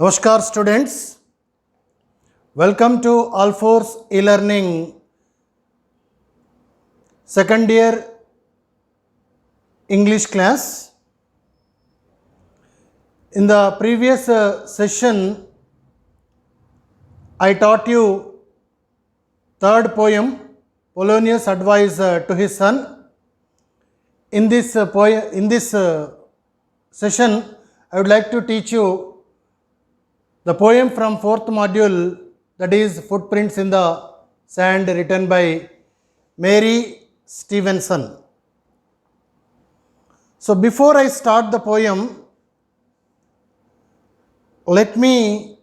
Namaskar students, welcome to All4's e-learning second year English class. In the previous session, I taught you third poem, Polonius' advice to his son. In this session, I would like to teach you the poem from fourth module, that is Footprints in the Sand, written by Mary Stevenson. So before I start the poem, let me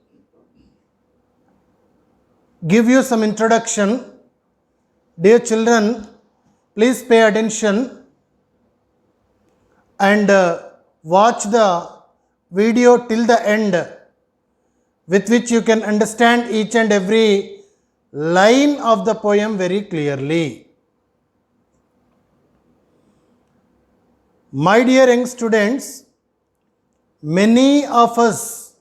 give you some introduction. Dear children, please pay attention and watch the video till the end, with which you can understand each and every line of the poem very clearly. My dear young students, many of us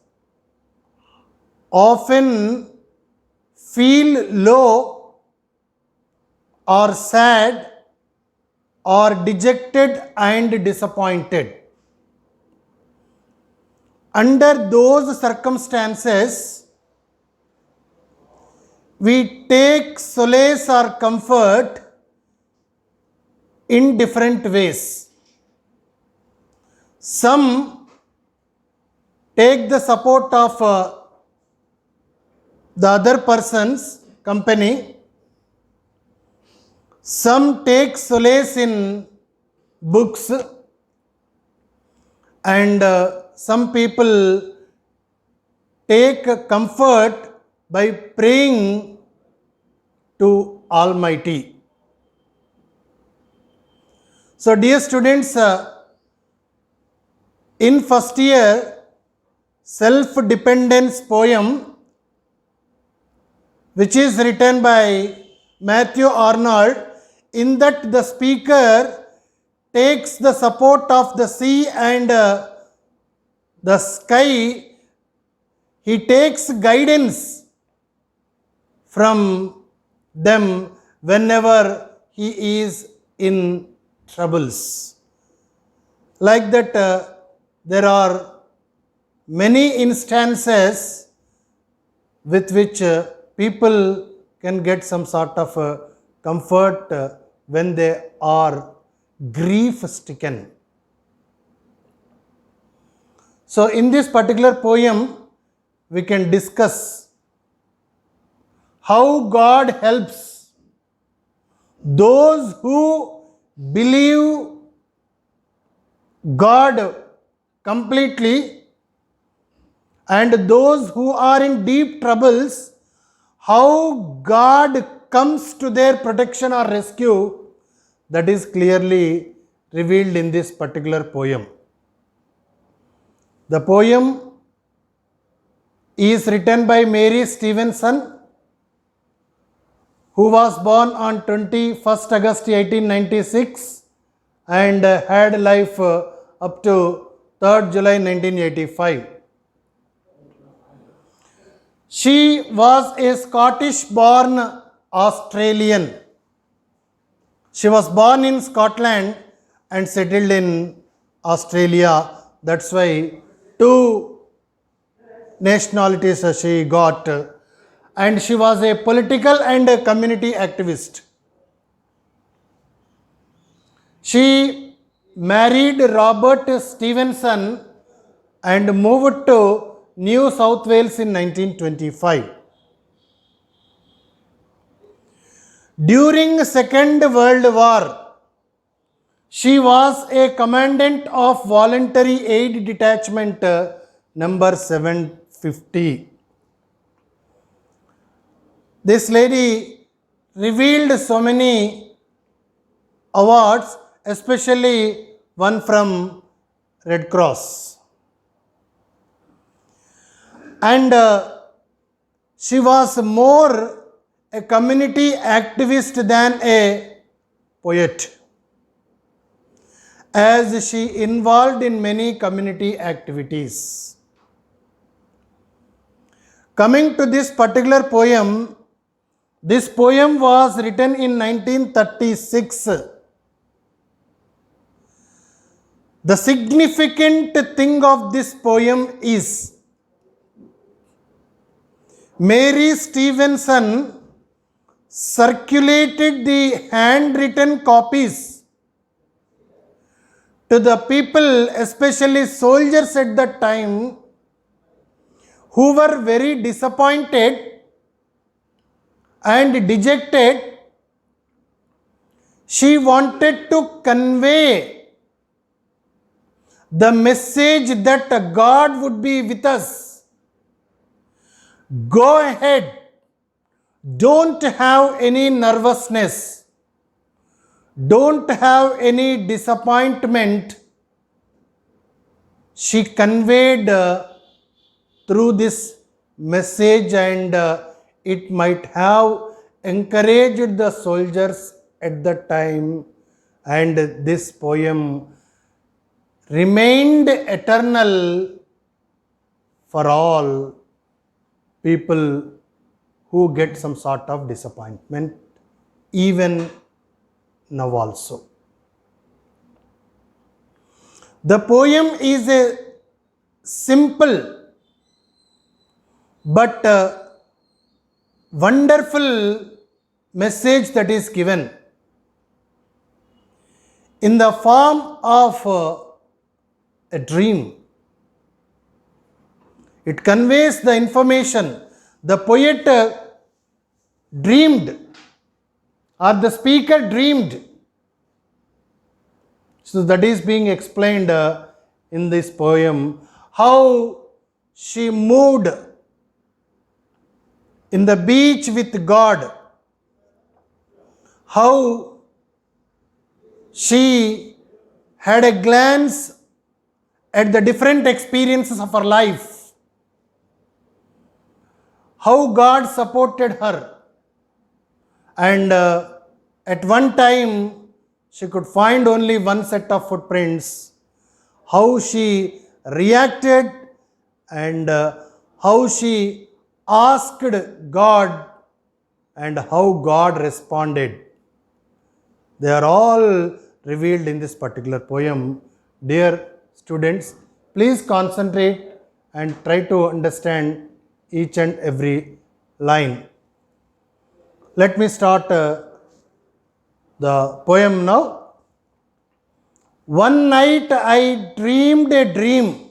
often feel low or sad or dejected and disappointed. Under those circumstances, we take solace or comfort in different ways. Some take the support of the other person's company. Some take solace in books, and some people take comfort by praying to Almighty. So dear students, in first year self-dependence poem, which is written by Matthew Arnold, in that the speaker takes the support of the sea and the sky. He takes guidance from them whenever he is in troubles. Like that, there are many instances with which people can get some sort of comfort when they are grief-stricken. So in this particular poem, we can discuss how God helps those who believe God completely, and those who are in deep troubles, how God comes to their protection or rescue. That is clearly revealed in this particular poem. The poem is written by Mary Stevenson, who was born on 21st August 1896 and had life up to 3rd July 1985. She was a Scottish-born Australian. She was born in Scotland and settled in Australia. That's why two nationalities she got. And she was a political and a community activist. She married Robert Stevenson and moved to New South Wales in 1925. During the Second World War, she was a commandant of Voluntary Aid Detachment number 750. This lady revealed so many awards, especially one from Red Cross. And she was more a community activist than a poet, as she involved in many community activities. Coming to this particular poem, this poem was written in 1936. The significant thing of this poem is Mary Stevenson circulated the handwritten copies to the people, especially soldiers at that time, who were very disappointed and dejected. She wanted to convey the message that God would be with us. Go ahead, don't have any nervousness, don't have any disappointment. She conveyed through this message, and it might have encouraged the soldiers at that time, and this poem remained eternal for all people who get some sort of disappointment, even now also. The poem is a simple but wonderful message that is given in the form of a dream. It conveys the information. The poet dreamed, or the speaker dreamed. So that is being explained in this poem, how she moved in the beach with God, how she had a glance at the different experiences of her life, how God supported her, and at one time she could find only one set of footprints, how she reacted and how she asked God and how God responded. They are all revealed in this particular poem. Dear students, please concentrate and try to understand each and every line. Let me start the poem now. One night I dreamed a dream.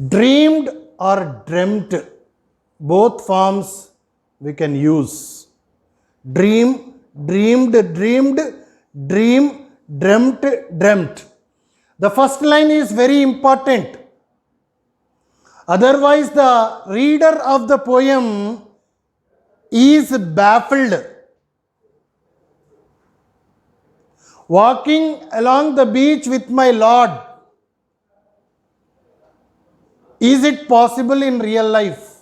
Dreamed or dreamt, both forms we can use. Dream, dreamed, dreamed, dream, dreamt, dreamt. The first line is very important. Otherwise, the reader of the poem is baffled. Walking along the beach with my Lord. Is it possible in real life?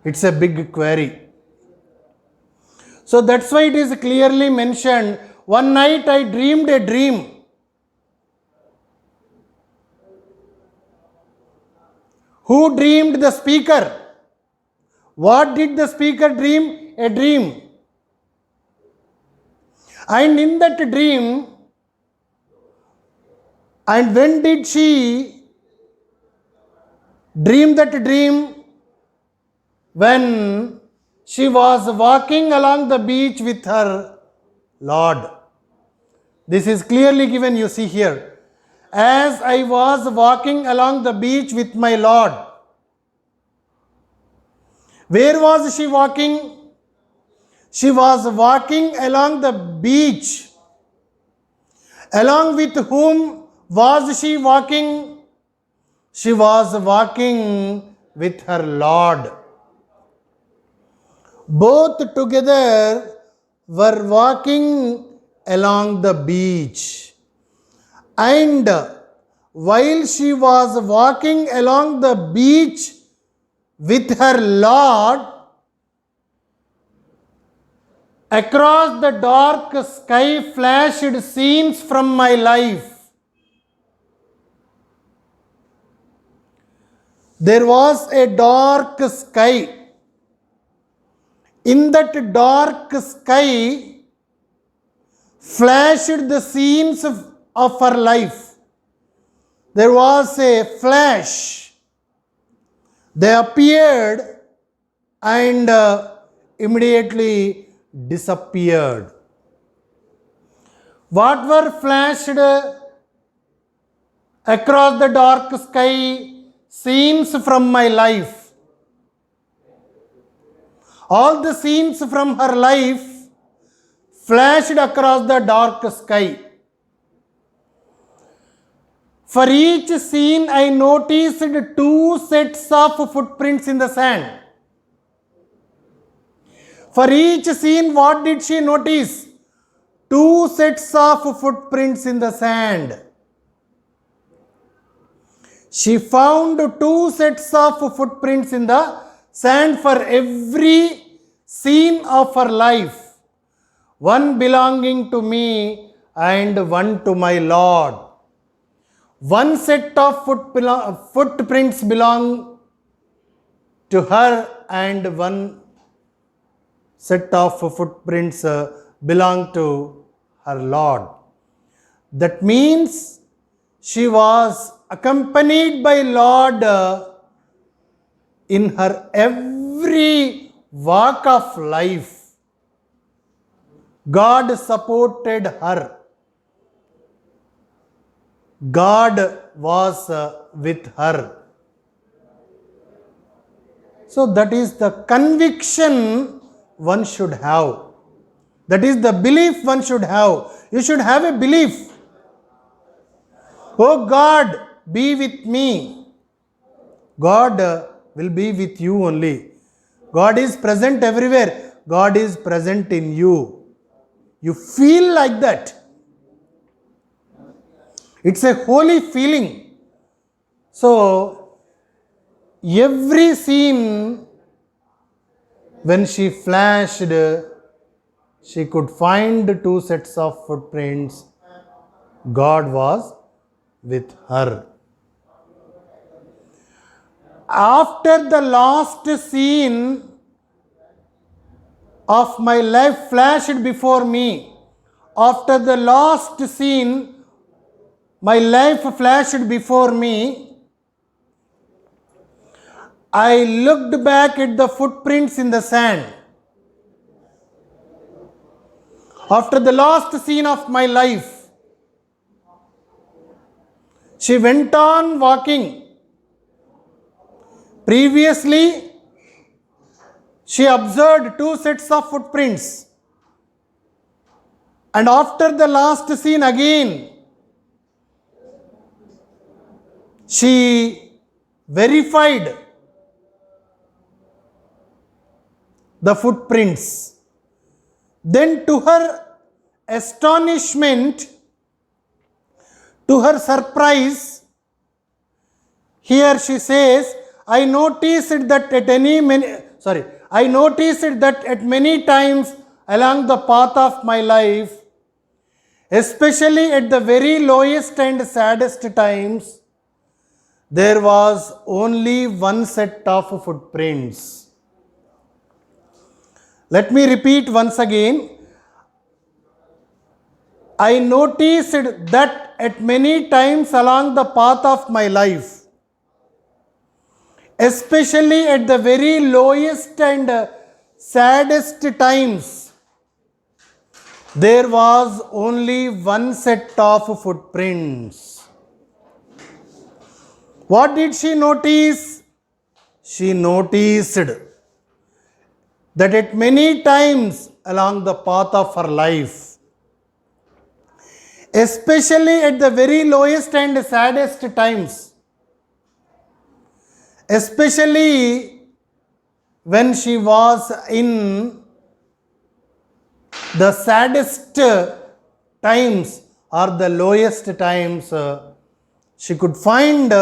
It's a big query. So that's why it is clearly mentioned, one night I dreamed a dream. Who dreamed? The speaker. What did the speaker dream? A dream. And in that dream, and when did she dream that dream? When she was walking along the beach with her Lord. This is clearly given, you see here. As I was walking along the beach with my Lord. Where was she walking? She was walking along the beach. Along with whom was she walking? She was walking with her Lord. Both together were walking along the beach. And while she was walking along the beach with her Lord, across the dark sky flashed scenes from my life. There was a dark sky. In that dark sky flashed the scenes of her life. There was a flash. They appeared and immediately disappeared. What were flashed across the dark sky? Scenes from my life. All the scenes from her life flashed across the dark sky. For each scene, I noticed two sets of footprints in the sand. For each scene, what did she notice? Two sets of footprints in the sand. She found two sets of footprints in the sand for every scene of her life. One belonging to me and one to my Lord. One set of footprints belong to her and one set of footprints belong to her Lord. That means she was accompanied by Lord in her every walk of life. God supported her. God was with her. So that is the conviction one should have. That is the belief one should have. You should have a belief. Oh God, be with me. God will be with you only. God is present everywhere. God is present in you. You feel like that. It's a holy feeling. So, every scene, when she flashed, she could find two sets of footprints. God was with her. After the last scene of my life flashed before me, after the last scene, my life flashed before me, I looked back at the footprints in the sand. After the last scene of my life, she went on walking. Previously, she observed two sets of footprints. And after the last scene again, she verified the footprints. Then to her astonishment, to her surprise, here she says, I noticed that at many times along the path of my life, especially at the very lowest and saddest times, there was only one set of footprints. Let me repeat once again. I noticed that at many times along the path of my life, especially at the very lowest and saddest times, there was only one set of footprints. What did she notice? She noticed that at many times along the path of her life, especially at the very lowest and saddest times, especially when she was in the saddest times or the lowest times, she could find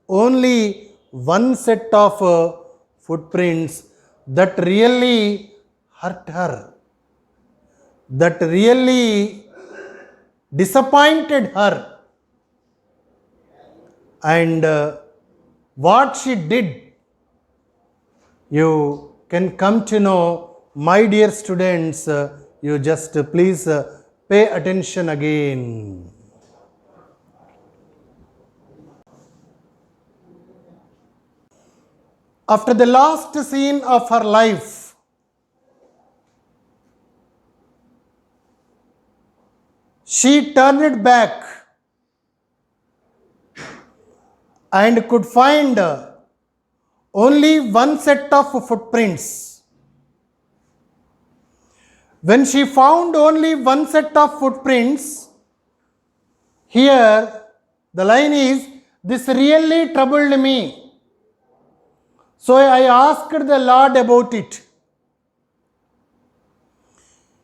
only one set of footprints that really hurt her, that really disappointed her, and what she did, you can come to know. My dear students, you just please pay attention again. After the last scene of her life, she turned back and could find only one set of footprints. When she found only one set of footprints, here the line is, this really troubled me. So I asked the Lord about it.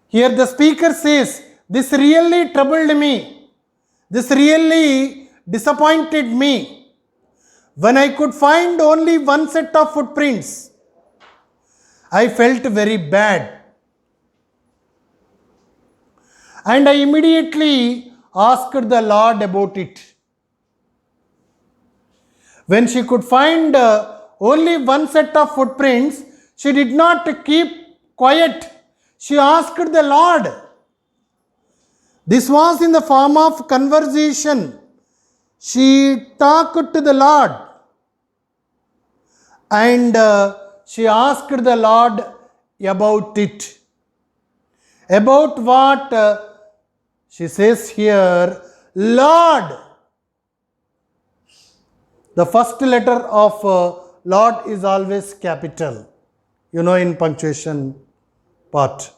Here the speaker says, this really troubled me. This really disappointed me. When I could find only one set of footprints, I felt very bad. And I immediately asked the Lord about it. When she could find only one set of footprints, she did not keep quiet. She asked the Lord. This was in the form of conversation. She talked to the Lord. And she asked the Lord about it. About what? She says here, Lord. The first letter of Lord is always capital, in punctuation part.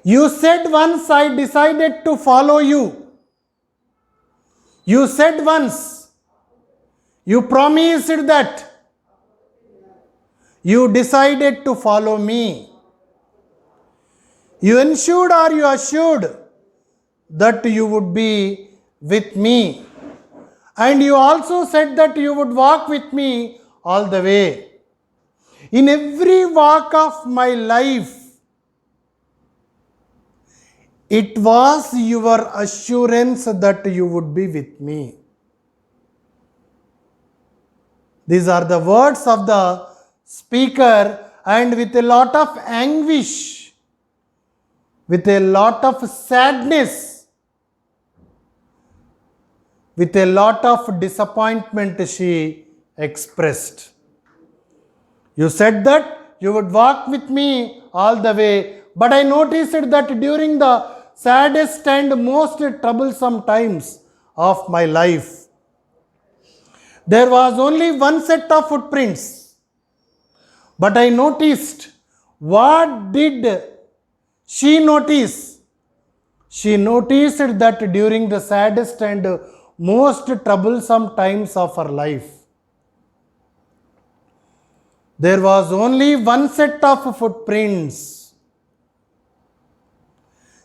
You said once, I decided to follow you. You said once, you promised that. You decided to follow me. You ensured or you assured that you would be with me. And you also said that you would walk with me all the way. In every walk of my life, it was your assurance that you would be with me. These are the words of the speaker, and with a lot of anguish, with a lot of sadness, with a lot of disappointment she expressed. You said that you would walk with me all the way, but I noticed that during the saddest and most troublesome times of my life, there was only one set of footprints. But I noticed, what did she notice? She noticed that during the saddest and most troublesome times of her life, there was only one set of footprints.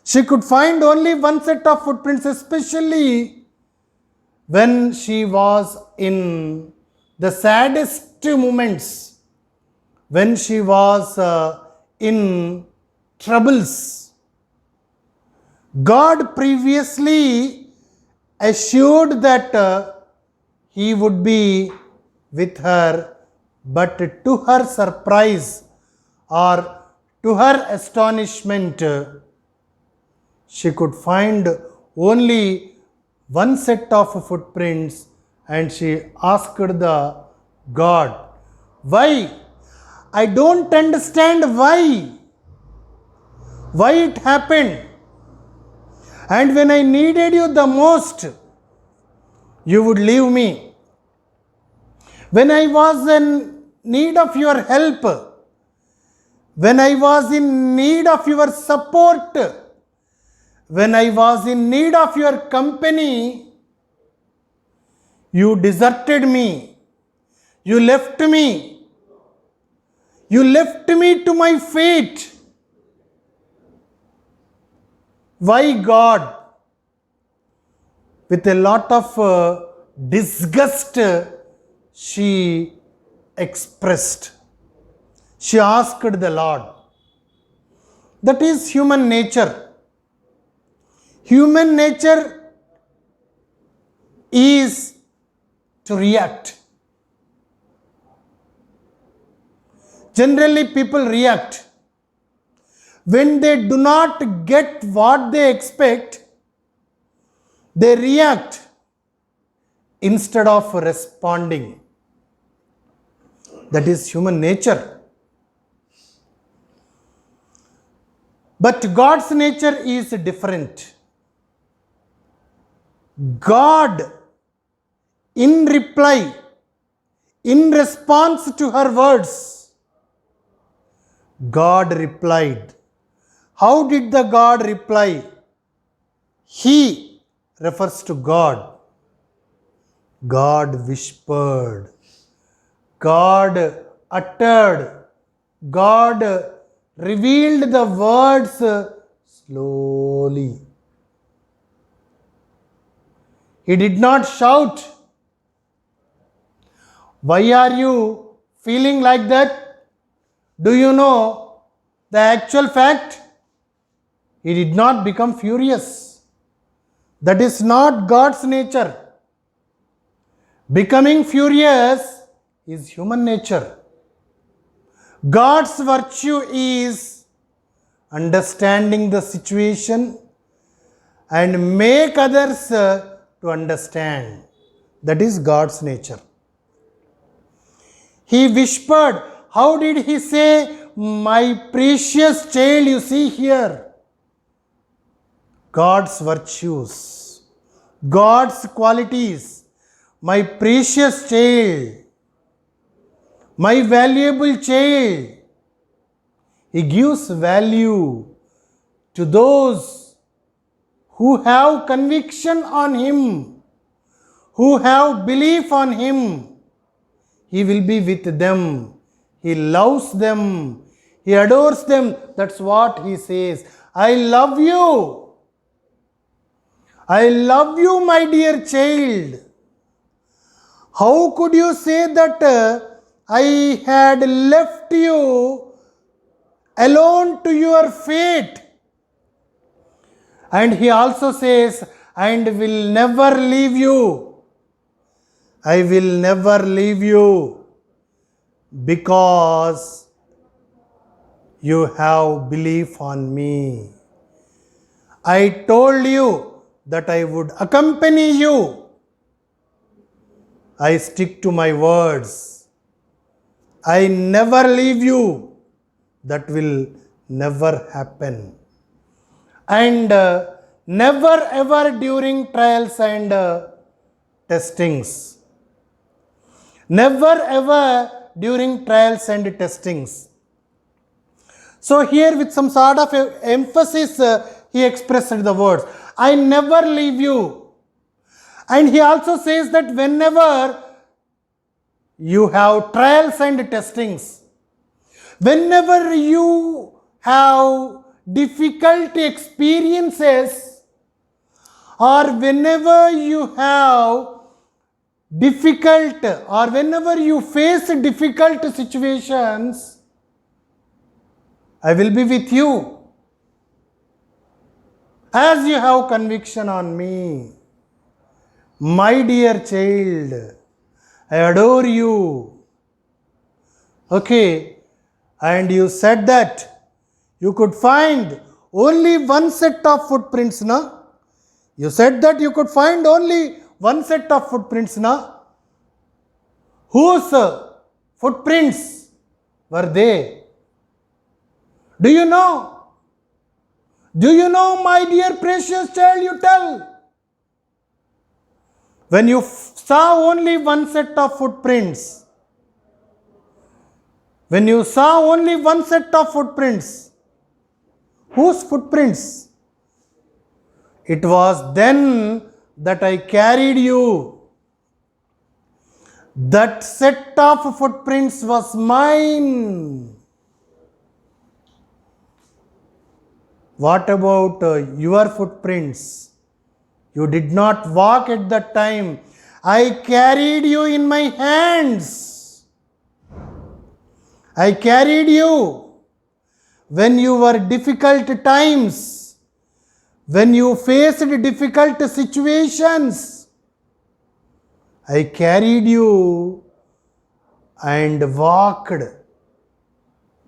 She could find only one set of footprints, especially when she was in the saddest moments, when she was in troubles. God previously assured that He would be with her, but to her surprise or to her astonishment, she could find only one set of footprints, and she asked the God, why? I don't understand why it happened. And when I needed you the most, you would leave me. When I was in need of your help, when I was in need of your support, when I was in need of your company, you deserted me. You left me. You left me to my fate. Why, God? With a lot of disgust, she expressed. She asked the Lord. That is human nature. Human nature is to react. Generally, people react. When they do not get what they expect, they react instead of responding. That is human nature. But God's nature is different. God, in reply, in response to her words, God replied. How did the God reply? He refers to God. God whispered. God uttered. God revealed the words slowly. He did not shout. Why are you feeling like that? Do you know the actual fact? He did not become furious. That is not God's nature. Becoming furious is human nature. God's virtue is understanding the situation and make others to understand. That is God's nature. He whispered. How did he say, my precious child? You see here. God's virtues, God's qualities, my precious child, my valuable child. He gives value to those who have conviction on Him, who have belief on Him. He will be with them. He loves them. He adores them. That's what He says. I love you. I love you, my dear child. How could you say that I had left you alone to your fate? And He also says, and will never leave you. I will never leave you because you have belief on me. I told you that I would accompany you. I stick to my words. I never leave you. That will never happen. And never ever during trials and testings. Never ever during trials and testings. So here with some sort of emphasis he expressed the words, I never leave you. And he also says that whenever you have trials and testings, whenever you have difficult experiences, or whenever you have difficult, or whenever you face difficult situations, I will be with you. As you have conviction on me, my dear child, I adore you. Okay, and you said that you could find only one set of footprints, na? You said that you could find only one set of footprints, na? Whose footprints were they? Do you know? Do you know, my dear precious child, you tell? When you saw only one set of footprints, when you saw only one set of footprints, whose footprints? It was then that I carried you. That set of footprints was mine. What about your footprints? You did not walk at that time. I carried you in my hands. I carried you when you were difficult times, when you faced difficult situations. I carried you and walked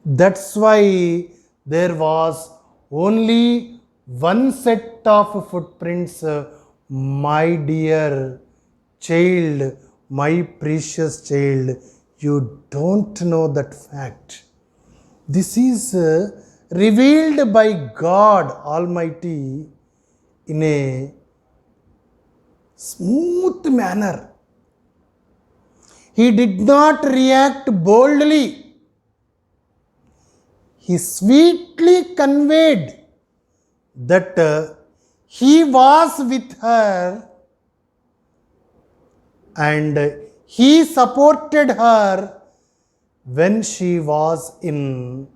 That's why there was only one set of footprints. My dear child, my precious child, you don't know that fact. This is revealed by God Almighty in a smooth manner. He did not react boldly. He sweetly conveyed that he was with her and he supported her when she was in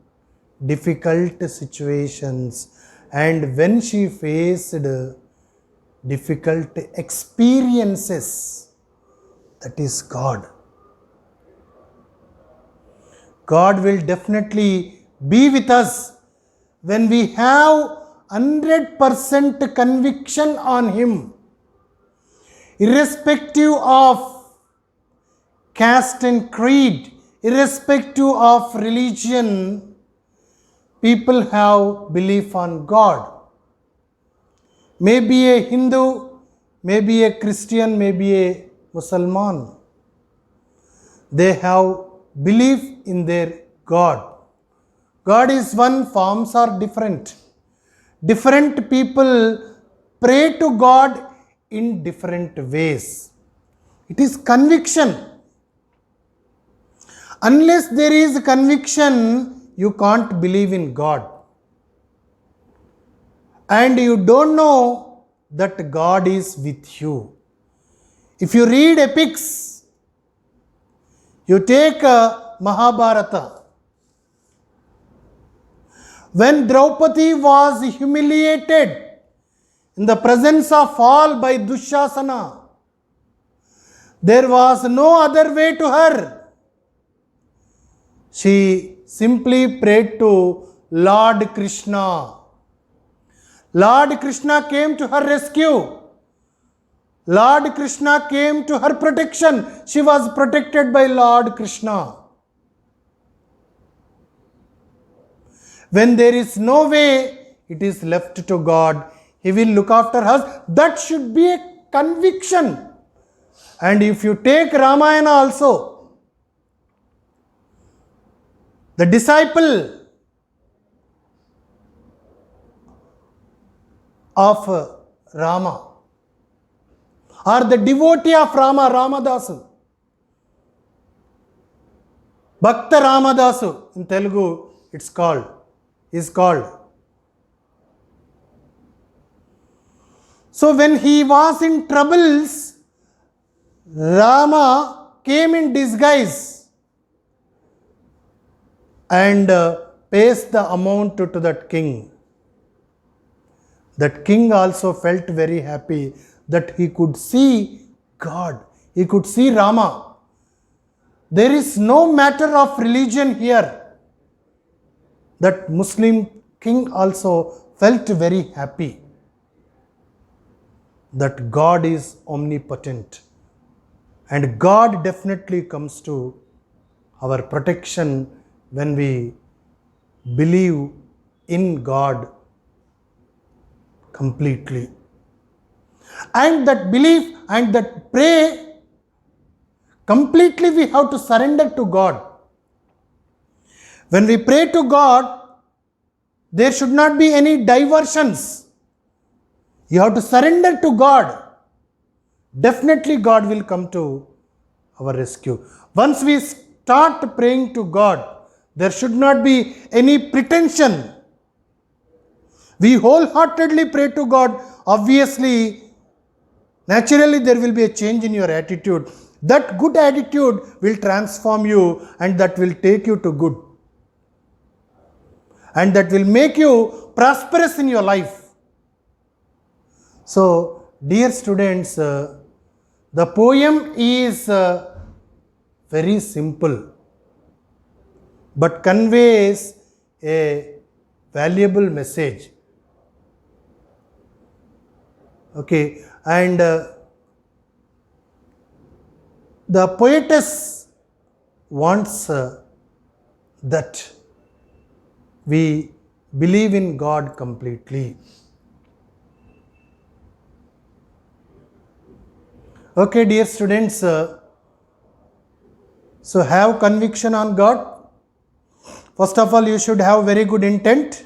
difficult situations and when she faced difficult experiences. That is God. God will definitely be with us when we have 100% conviction on Him, irrespective of caste and creed, irrespective of religion. People have belief on God. Maybe a Hindu, maybe a Christian, maybe a Muslim. They have belief in their God. God is one, forms are different. Different people pray to God in different ways. It is conviction. Unless there is conviction, you can't believe in God. And you don't know that God is with you. If you read epics, you take Mahabharata. When Draupadi was humiliated in the presence of all by Dushasana, there was no other way to her. She simply prayed to Lord Krishna. Lord Krishna came to her rescue. Lord Krishna came to her protection. She was protected by Lord Krishna. When there is no way, it is left to God. He will look after us. That should be a conviction. And if you take Ramayana also, the disciple of Rama or the devotee of Rama, Ramadasu, Bhakta Ramadasu, in Telugu it's called, is called. So when he was in troubles, Rama came in disguise and pays the amount to that king. That king also felt very happy that he could see God, he could see Rama. There is no matter of religion here. That Muslim king also felt very happy that God is omnipotent. And God definitely comes to our protection when we believe in God completely. And that belief and that pray, completely we have to surrender to God. When we pray to God, there should not be any diversions. You have to surrender to God. Definitely God will come to our rescue. Once we start praying to God, there should not be any pretension. We wholeheartedly pray to God. Obviously, naturally there will be a change in your attitude. That good attitude will transform you and that will take you to good. And that will make you prosperous in your life. So, dear students, the poem is very simple but conveys a valuable message. Okay, and the poetess wants that we believe in God completely. Okay, dear students, so have conviction on God. First of all, you should have very good intent.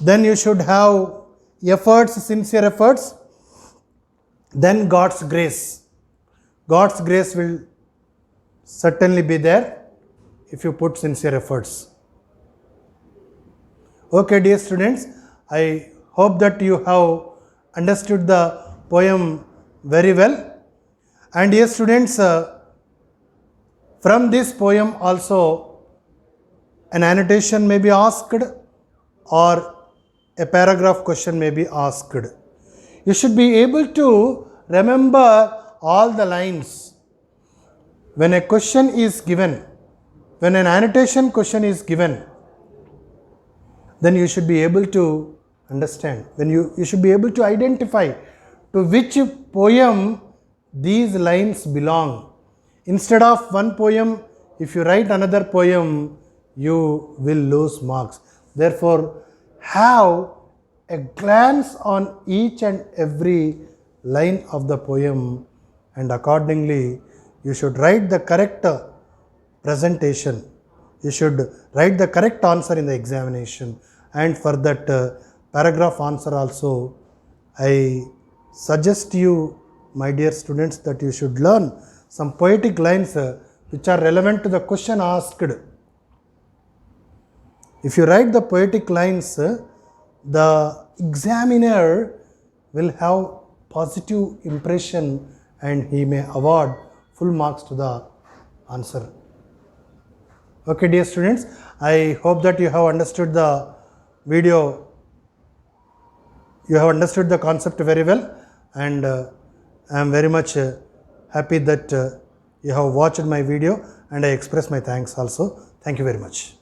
Then you should have efforts, sincere efforts. Then God's grace. God's grace will certainly be there if you put sincere efforts. Okay, dear students, I hope that you have understood the poem very well. And dear students, from this poem also an annotation may be asked or a paragraph question may be asked. You should be able to remember all the lines. When a question is given, when an annotation question is given, then you should be able to understand. When you should be able to identify to which poem these lines belong. Instead of one poem, if you write another poem, you will lose marks. Therefore, have a glance on each and every line of the poem, and accordingly you should write the correct presentation. You should write the correct answer in the examination, and for that paragraph answer also, I suggest you, my dear students, that you should learn some poetic lines which are relevant to the question asked. If you write the poetic lines, the examiner will have positive impression and he may award full marks to the answer. Okay, dear students, I hope that you have understood the video, you have understood the concept very well, and I am very much happy that you have watched my video, and I express my thanks also. Thank you very much.